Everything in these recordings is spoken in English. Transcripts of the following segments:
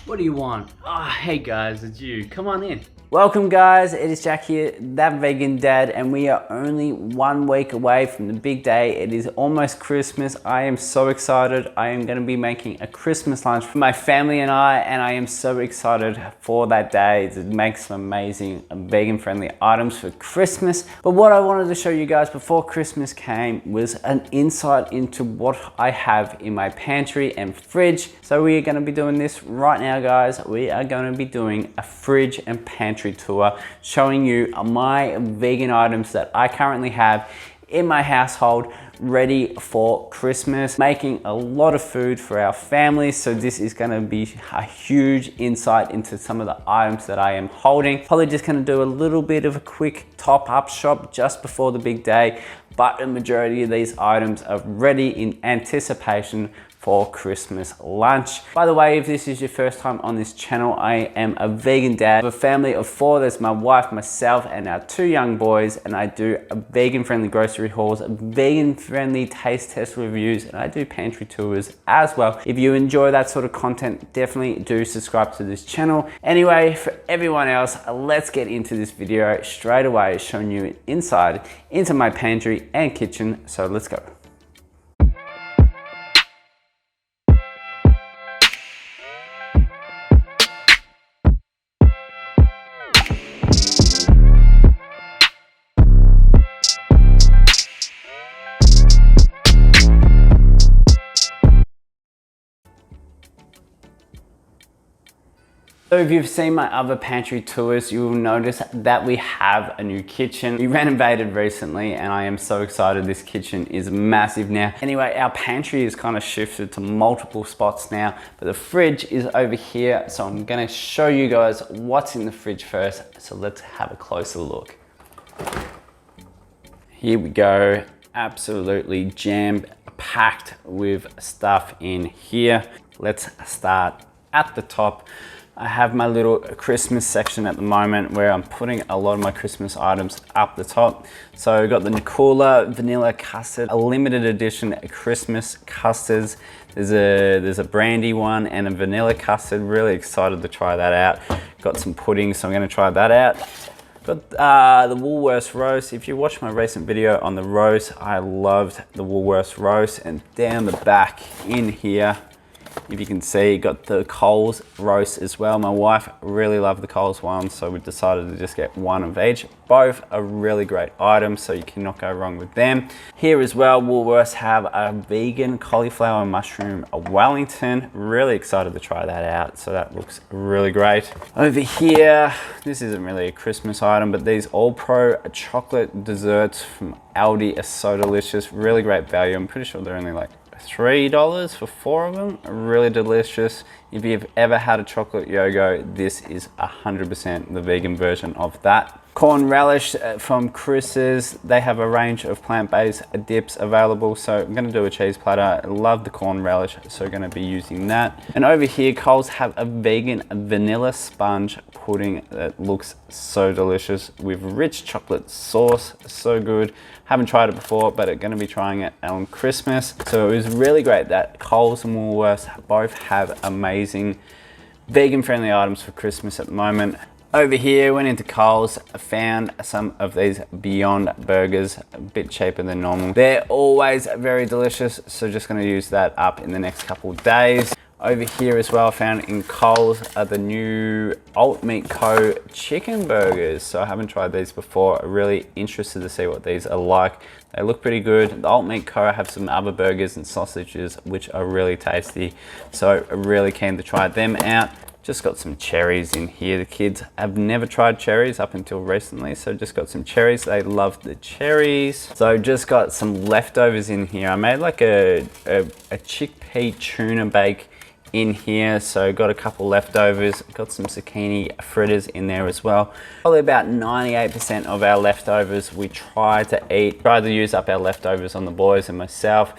What do you want? Oh, hey guys, it's you. Come on in. Welcome guys, it is Jack here, that vegan dad, and we are only 1 week away from the big day. It is almost Christmas. I am so excited. I am going to be making a Christmas lunch for my family and I am so excited for that day to make some amazing vegan friendly items for Christmas. But what I wanted to show you guys before Christmas came was an insight into what I have in my pantry and fridge. So we are going to be doing this right now guys. We are going to be doing a fridge and pantry tour showing you my vegan items that I currently have in my household ready for Christmas, making a lot of food for our family. So this is going to be a huge insight into some of the items that I am holding. Probably just going to do a little bit of a quick top up shop just before the big day, but the majority of these items are ready in anticipation for Christmas lunch. By the way, if this is your first time on this channel, I am a vegan dad of a family of 4. There's my wife, myself, and our 2 young boys, and I do vegan friendly grocery hauls, vegan friendly taste test reviews, and I do pantry tours as well. If you enjoy that sort of content, definitely do subscribe to this channel. Anyway, for everyone else, let's get into this video straight away, showing you inside into my pantry and kitchen. So let's go. So if you've seen my other pantry tours, you will notice that we have a new kitchen. We renovated recently and I am so excited. This kitchen is massive now. Anyway, our pantry is kind of shifted to multiple spots now, but the fridge is over here. So I'm gonna show you guys what's in the fridge first. So let's have a closer look. Here we go, absolutely jam-packed with stuff in here. Let's start at the top. I have my little Christmas section at the moment where I'm putting a lot of my Christmas items up the top. So we've got the Nicola vanilla custard, a limited edition Christmas custards. There's a brandy one and a vanilla custard. Really excited to try that out. Got some pudding, so I'm gonna try that out. Got the Woolworths roast. If you watched my recent video on the roast, I loved the Woolworths roast. And down the back in here, if you can see, got the Coles roast as well. My wife really loved the Coles one, so we decided to just get one of each. Both are really great items, so you cannot go wrong with them. Here as well, Woolworths have a vegan cauliflower and mushroom Wellington. Really excited to try that out, so that looks really great. Over here, this isn't really a Christmas item, but these All Pro chocolate desserts from Aldi are so delicious. Really great value. I'm pretty sure they're only like $3 for 4 of them. Really delicious. If you've ever had a chocolate yo-go, this is 100% the vegan version of that. Corn relish from Chris's. They have a range of plant-based dips available, so I'm gonna do a cheese platter. I love the corn relish, so gonna be using that. And over here, Coles have a vegan vanilla sponge pudding that looks so delicious with rich chocolate sauce. So good. Haven't tried it before, but I'm gonna be trying it on Christmas. So it was really great that Coles and Woolworths both have amazing vegan friendly items for Christmas at the moment. Over here, went into Coles, found some of these Beyond Burgers, a bit cheaper than normal. They're always very delicious, so just gonna use that up in the next couple of days. Over here as well, I found in Coles are the new Alt Meat Co. chicken burgers. So I haven't tried these before. I'm really interested to see what these are like. They look pretty good. The Alt Meat Co. have some other burgers and sausages which are really tasty. So I'm really keen to try them out. Just got some cherries in here. The kids have never tried cherries up until recently, so just got some cherries. They love the cherries. So just got some leftovers in here. I made like a chickpea tuna bake in here, so got a couple leftovers. Got some zucchini fritters in there as well. Probably about 98% of our leftovers we try to use up our leftovers on the boys and myself.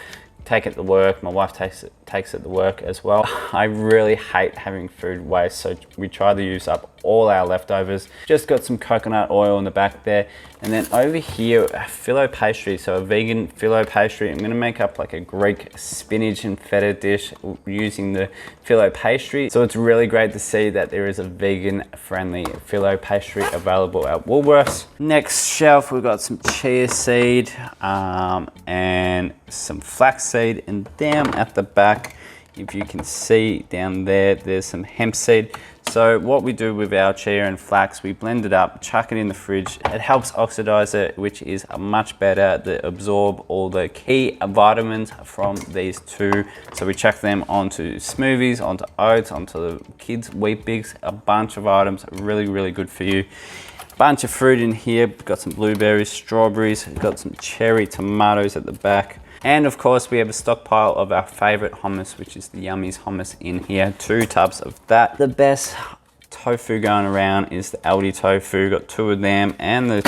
Take it to work, my wife takes takes it to work as well. I really hate having food waste, so we try to use up all our leftovers. Just got some coconut oil in the back there. And then over here, a phyllo pastry, so a vegan phyllo pastry. I'm gonna make up like a Greek spinach and feta dish using the phyllo pastry. So it's really great to see that there is a vegan friendly phyllo pastry available at Woolworths. Next shelf, we've got some chia seed and some flaxseed, and down at the back, if you can see down there, there's some hemp seed. So what we do with our chia and flax, we blend it up, chuck it in the fridge. It helps oxidize it, which is much better to absorb all the key vitamins from these two. So we chuck them onto smoothies, onto oats, onto the kids' wheat bix, a bunch of items, really, really good for you. Bunch of fruit in here, got some blueberries, strawberries, got some cherry tomatoes at the back. And of course, we have a stockpile of our favorite hummus, which is the Yummies hummus in here. 2 tubs of that. The best tofu going around is the Aldi tofu. Got 2 of them, and the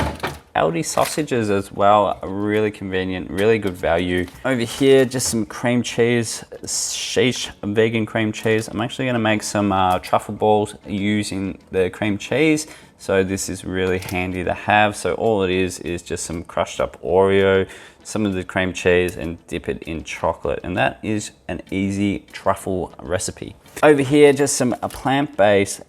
Aldi sausages as well. Are really convenient, really good value. Over here, just some cream cheese, sheesh, vegan cream cheese. I'm actually gonna make some truffle balls using the cream cheese. So this is really handy to have. So all it is just some crushed up Oreo, some of the cream cheese, and dip it in chocolate. And that is an easy truffle recipe. Over here, just some plant-based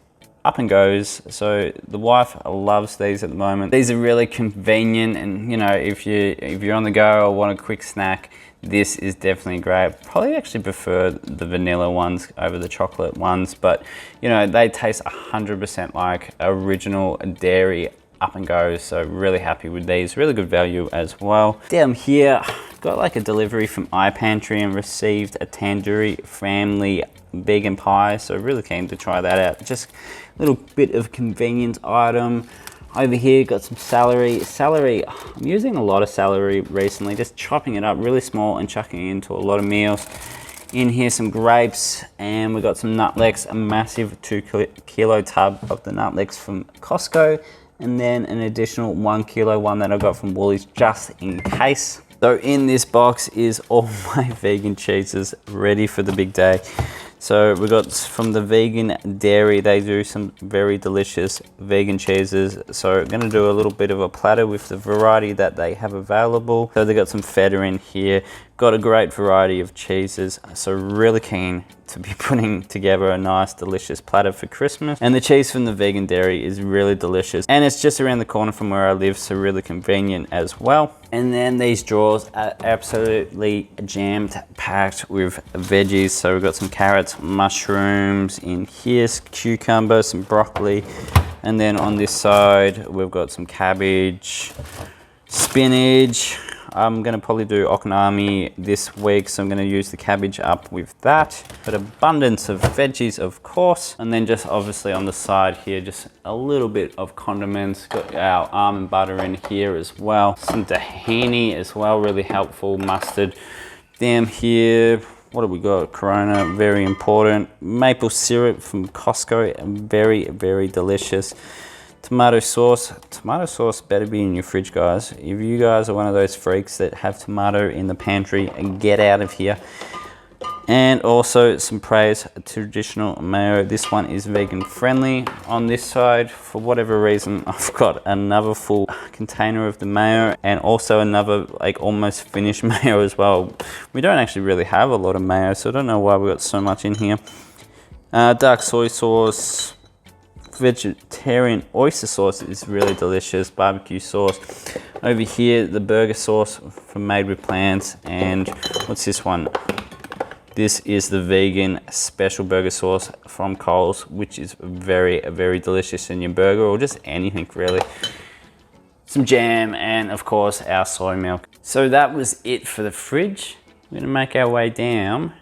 up and goes. So the wife loves these at the moment. These are really convenient, and you know, if you're on the go or want a quick snack, this is definitely great. Probably actually prefer the vanilla ones over the chocolate ones, but you know, they taste 100% like original dairy up and goes. So really happy with these, really good value as well. Down here, got like a delivery from iPantry and received a tandoori family vegan pie. So really keen to try that out. Just a little bit of convenience item. Over here, got some celery. Celery, I'm using a lot of celery recently, just chopping it up really small and chucking it into a lot of meals. In here, some grapes, and we got some nutlets, a massive 2 kilo tub of the nutlets from Costco, and then an additional 1 kilo one that I got from Woolies just in case. So in this box is all my vegan cheeses ready for the big day. So we got from the vegan dairy, they do some very delicious vegan cheeses. So I'm gonna do a little bit of a platter with the variety that they have available. So they got some feta in here, got a great variety of cheeses. So really keen to be putting together a nice, delicious platter for Christmas. And the cheese from the vegan dairy is really delicious. And it's just around the corner from where I live, so really convenient as well. And then these drawers are absolutely jammed packed with veggies. So we've got some carrots, mushrooms in here, cucumber, some broccoli. And then on this side, we've got some cabbage, spinach. I'm gonna probably do okonomi this week, so I'm gonna use the cabbage up with that. But abundance of veggies, of course. And then just obviously on the side here, just a little bit of condiments. Got our almond butter in here as well. Some tahini as well, really helpful. Mustard. Down here, what have we got? Corona, very important. Maple syrup from Costco, very, very delicious. Tomato sauce better be in your fridge, guys. If you guys are one of those freaks that have tomato in the pantry, get out of here. And also some Praise traditional mayo. This one is vegan friendly. On this side, for whatever reason, I've got another full container of the mayo, and also another like almost finished mayo as well. We don't actually really have a lot of mayo, so I don't know why we got so much in here. Dark soy sauce. Vegetarian oyster sauce is really delicious. Barbecue sauce. Over here, the burger sauce from Made with Plants. And what's this one? This is the vegan special burger sauce from Coles, which is very, very delicious in your burger or just anything really. Some jam, and of course our soy milk. So that was it for the fridge. We're gonna make our way down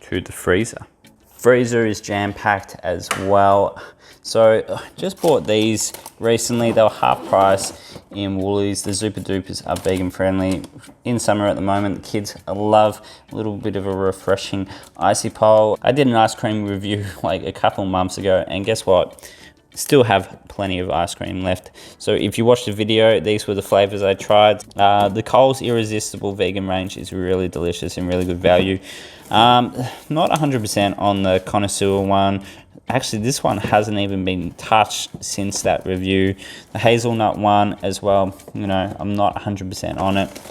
to the freezer. Freezer is jam-packed as well. So just bought these recently. They were half price in Woolies. The Super Dupers are vegan friendly. In summer at the moment, the kids love a little bit of a refreshing icy pole. I did an ice cream review like a couple months ago, and guess what? still have plenty of ice cream left. So if you watched the video, these were the flavors I tried. The Coles Irresistible vegan range is really delicious and really good value. Not 100% on the connoisseur one. Actually, this one hasn't even been touched since that review. The hazelnut one as well, you know, I'm not 100% on it.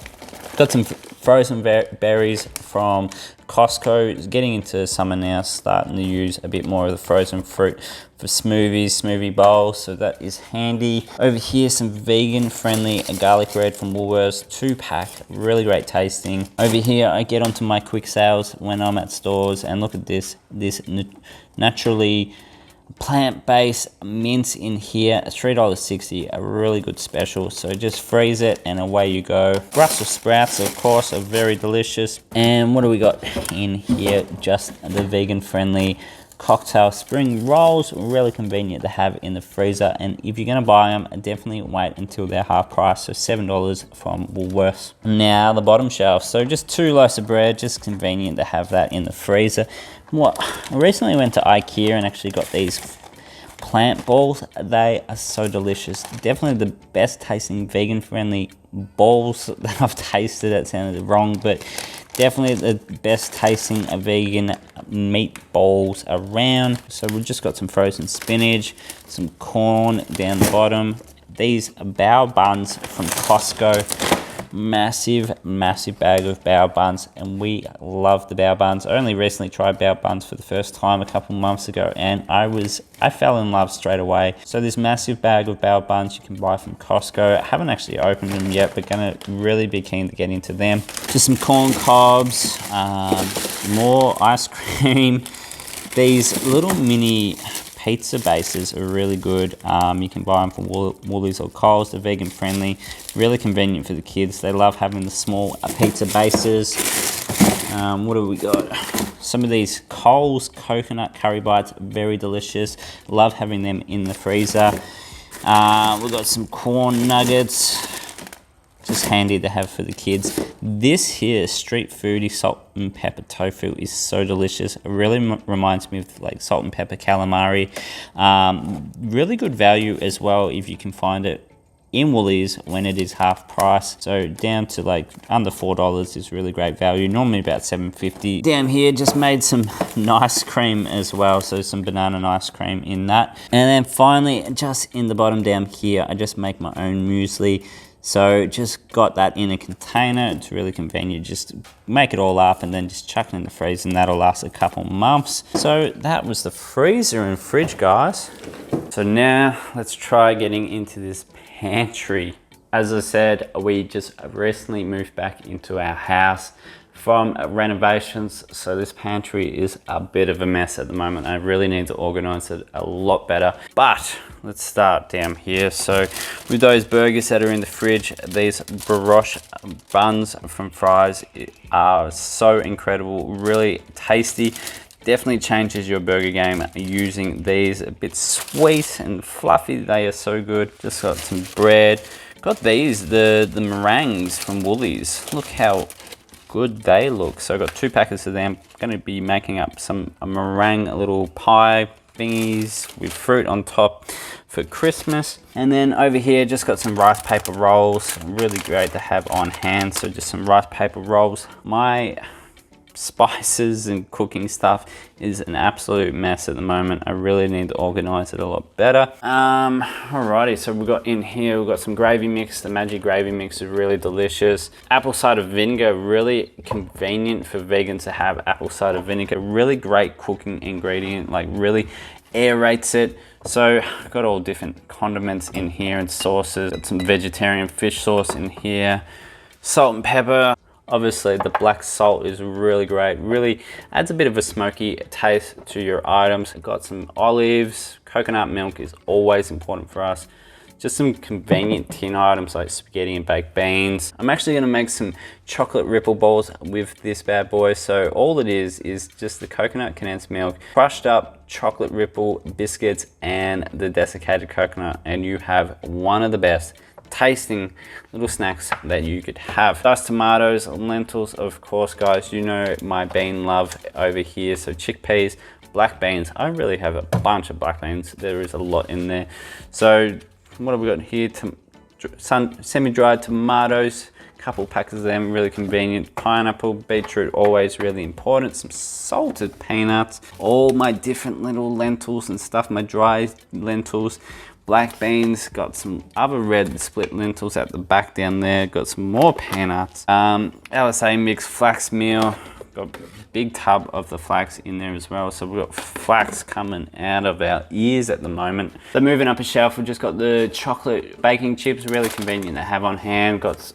Got some frozen berries from Costco. It's getting into summer now, starting to use a bit more of the frozen fruit for smoothies, smoothie bowls, so that is handy. Over here, some vegan friendly garlic bread from Woolworths, 2-pack, really great tasting. Over here, I get onto my quick sales when I'm at stores, and look at this naturally plant-based mince in here, $3.60, a really good special. So just freeze it and away you go. Brussels sprouts, of course, are very delicious. And what do we got in here? Just the vegan friendly cocktail spring rolls, really convenient to have in the freezer. And if you're gonna buy them, definitely wait until they're half price, so $7 from Woolworths. Now the bottom shelf, so just 2 loaves of bread, just convenient to have that in the freezer. I recently went to IKEA and actually got these plant balls. They are so delicious. Definitely the best tasting vegan friendly balls that I've tasted. That sounded wrong, but definitely the best tasting vegan meat balls around. So we've just got some frozen spinach, some corn down the bottom. These are bao buns from Costco. Massive bag of bao buns, and we love the bao buns. I only recently tried bao buns for the first time a couple months ago, and I fell in love straight away. So this massive bag of bao buns you can buy from Costco. I haven't actually opened them yet, but gonna really be keen to get into them. Just some corn cobs, more ice cream. These little mini pizza bases are really good. You can buy them from Woolies or Coles. They're vegan friendly, really convenient for the kids. They love having the small pizza bases. What have we got? Some of these Coles coconut curry bites, very delicious. Love having them in the freezer. We've got some corn nuggets, just handy to have for the kids. This here street foodie salt and pepper tofu is so delicious. It really reminds me of like salt and pepper calamari. Really good value as well if you can find it in Woolies when it is half price. So down to like under $4 is really great value. Normally about $7.50. Down here just made some ice cream as well. So some banana ice cream in that. And then finally, just in the bottom down here, I just make my own muesli. So just got that in a container. It's really convenient. Just make it all up and then just chuck it in the freezer, and that'll last a couple months. So that was the freezer and fridge, guys. So now let's try getting into this pantry. As I said, we just recently moved back into our house from renovations, so this pantry is a bit of a mess at the moment. I really need to organize it a lot better, but let's start down here. So with those burgers that are in the fridge, these brioche buns from Fry's are so incredible, really tasty. Definitely changes your burger game using these. A bit sweet and fluffy, they are so good. Just got some bread. Got these, the meringues from Woolies. Look how good they look. So I've got 2 packets of them. Going to be making up a meringue little pie thingies with fruit on top for Christmas. And then over here just got some rice paper rolls, really great to have on hand. So just some rice paper rolls. My spices and cooking stuff is an absolute mess at the moment. I really need to organize it a lot better. Alrighty, so we've got in here, we've got some gravy mix. The Magic gravy mix is really delicious. Apple cider vinegar, really convenient for vegans to have apple cider vinegar. Really great cooking ingredient, like really aerates it. So I've got all different condiments in here and sauces. Got some vegetarian fish sauce in here. Salt and pepper. Obviously the black salt is really great, really adds a bit of a smoky taste to your items. I've got some olives, coconut milk is always important for us. Just some convenient tin items like spaghetti and baked beans. I'm actually gonna make some chocolate ripple balls with this bad boy. So all it is just the coconut condensed milk, crushed up chocolate ripple biscuits and the desiccated coconut, and you have one of the best tasting little snacks that you could have. Diced tomatoes, lentils, of course, guys, you know my bean love over here. So chickpeas, black beans. I really have a bunch of black beans. There is a lot in there. So what have we got here? Semi-dried tomatoes, couple packs of them, really convenient. Pineapple, beetroot, always really important. Some salted peanuts, all my different little lentils and stuff, my dry lentils. Black beans, got some other red split lentils at the back down there, got some more peanuts. LSA mix, flax meal, got a big tub of the flax in there as well. So we've got flax coming out of our ears at the moment. So moving up a shelf, we've just got the chocolate baking chips, really convenient to have on hand. Got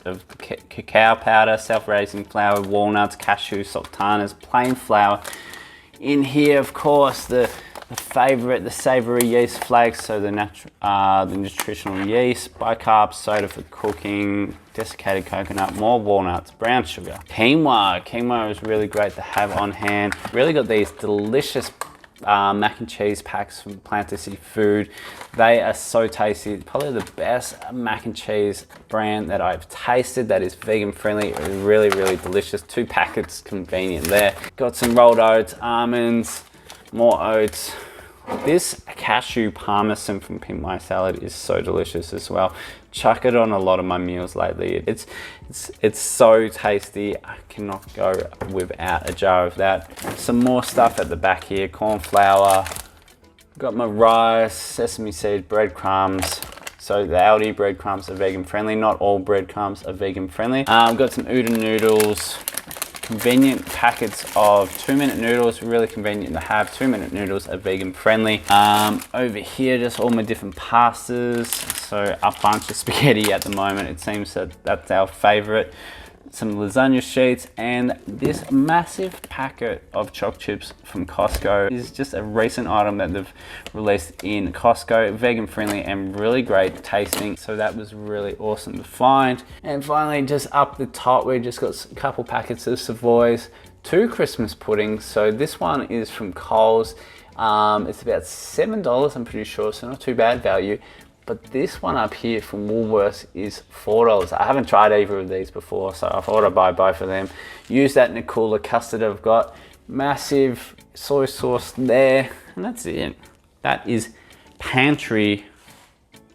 cacao powder, self-raising flour, walnuts, cashews, sultanas, plain flour. In here, of course, the favorite, the savory yeast flakes, so the nutritional yeast, bicarb, soda for cooking, desiccated coconut, more walnuts, brown sugar. Quinoa is really great to have on hand. Really got these delicious mac and cheese packs from Pantry Tour. They are so tasty. Probably the best mac and cheese brand that I've tasted that is vegan friendly. Really, really delicious. 2 packets, convenient there. Got some rolled oats, almonds, more oats. This cashew parmesan from Pimp My Salad is so delicious as well. Chuck it on a lot of my meals lately. It's so tasty. I cannot go without a jar of that. Some more stuff at the back here. Corn flour. Got my rice, sesame seed, breadcrumbs. So the Aldi breadcrumbs are vegan friendly. Not all breadcrumbs are vegan friendly. Got some udon noodles. Convenient packets of 2-minute noodles, really convenient to have. 2-minute noodles are vegan friendly. Over here, just all my different pastas. So a bunch of spaghetti at the moment. It seems that that's our favorite. Some lasagna sheets, and this massive packet of choc chips from Costco is just a recent item that they've released in Costco. Vegan friendly and really great tasting, so that was really awesome to find. And finally, just up the top, we just got a couple packets of Savoys, 2 Christmas puddings. So this one is from Coles. It's about $7, I'm pretty sure, so not too bad value. But this one up here from Woolworths is $4. I haven't tried either of these before, so I thought I'd buy both of them. Use that Nicola custard I've got. Massive soy sauce there, and that's it. That is pantry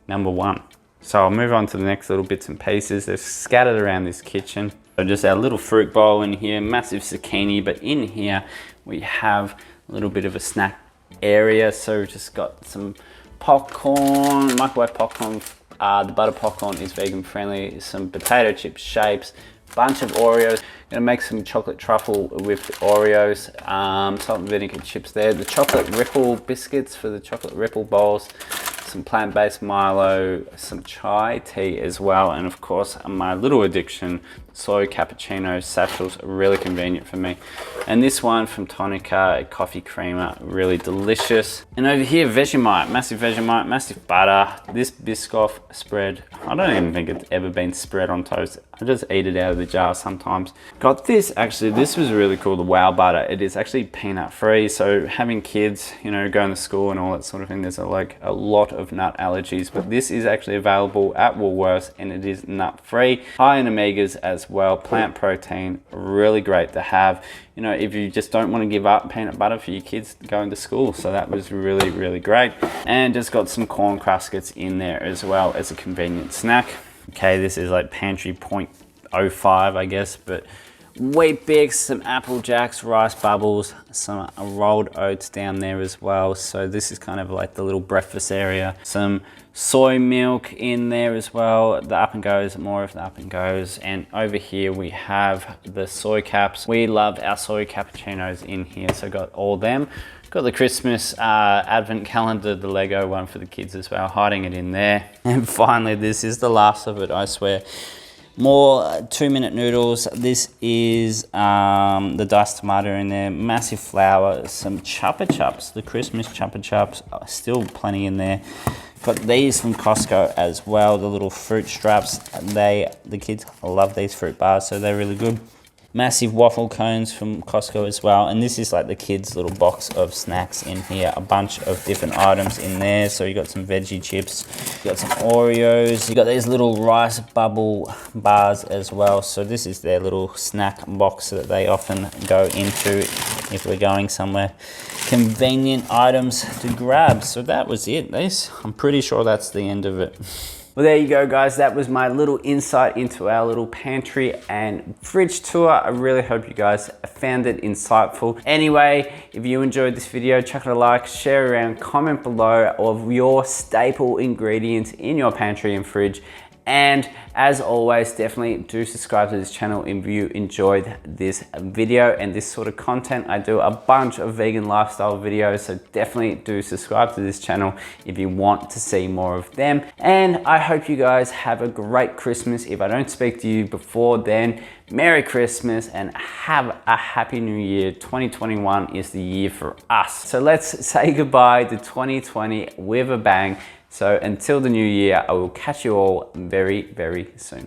number 1. So I'll move on to the next little bits and pieces. They're scattered around this kitchen. So just our little fruit bowl in here, massive zucchini, but in here we have a little bit of a snack area. So we've just got some popcorn, microwave popcorn. The butter popcorn is vegan friendly. Some potato chip shapes, bunch of Oreos. Gonna make some chocolate truffle with the Oreos. Salt and vinegar chips there. The chocolate ripple biscuits for the chocolate ripple bowls. Some plant-based Milo, some chai tea as well, and of course my little addiction, soy cappuccino satchels, are really convenient for me. And this one from Tonica, a coffee creamer, really delicious. And over here, Vegemite, massive butter. This Biscoff spread, I don't even think it's ever been spread on toast. I just eat it out of the jar sometimes. Got this, actually, this was really cool, the Wow butter. It is actually peanut free, so having kids, you know, going to school and all that sort of thing, there's a lot of nut allergies, but this is actually available at Woolworths and it is nut free. High in omegas as well, plant protein, really great to have, you know, if you just don't want to give up peanut butter for your kids going to school. So that was really, really great. And just got some corn cruskets in there as well as a convenient snack. Okay, this is like pantry 0.05, I guess, but Wheat Bix, some Apple Jacks, rice bubbles, some rolled oats down there as well. So this is kind of like the little breakfast area. Some soy milk in there as well. The Up and Goes, more of the Up and Goes. And over here we have the soy caps. We love our soy cappuccinos in here, so got all them. Got the Christmas advent calendar, the Lego one for the kids as well, hiding it in there. And finally, this is the last of it, I swear. More 2-minute noodles. This is the diced tomato in there, massive flour, some Chupa Chups, the Christmas Chupa Chups, still plenty in there. Got these from Costco as well, the little fruit straps. The kids love these fruit bars, so they're really good. Massive waffle cones from Costco as well, and this is like the kids' little box of snacks in here. A bunch of different items in there. So you got some veggie chips, you got some Oreos, you got these little rice bubble bars as well. So this is their little snack box that they often go into. if we're going somewhere. Convenient items to grab. So that was it. I'm pretty sure that's the end of it. Well, there you go, guys. That was my little insight into our little pantry and fridge tour. I really hope you guys found it insightful. Anyway, if you enjoyed this video, chuck it a like, share around, comment below of your staple ingredients in your pantry and fridge. And as always, definitely do subscribe to this channel if you enjoyed this video and this sort of content. I do a bunch of vegan lifestyle videos, so definitely do subscribe to this channel if you want to see more of them. And I hope you guys have a great Christmas. If I don't speak to you before then, Merry Christmas and have a Happy New Year. 2021 is the year for us. So let's say goodbye to 2020 with a bang. So until the new year, I will catch you all very, very soon.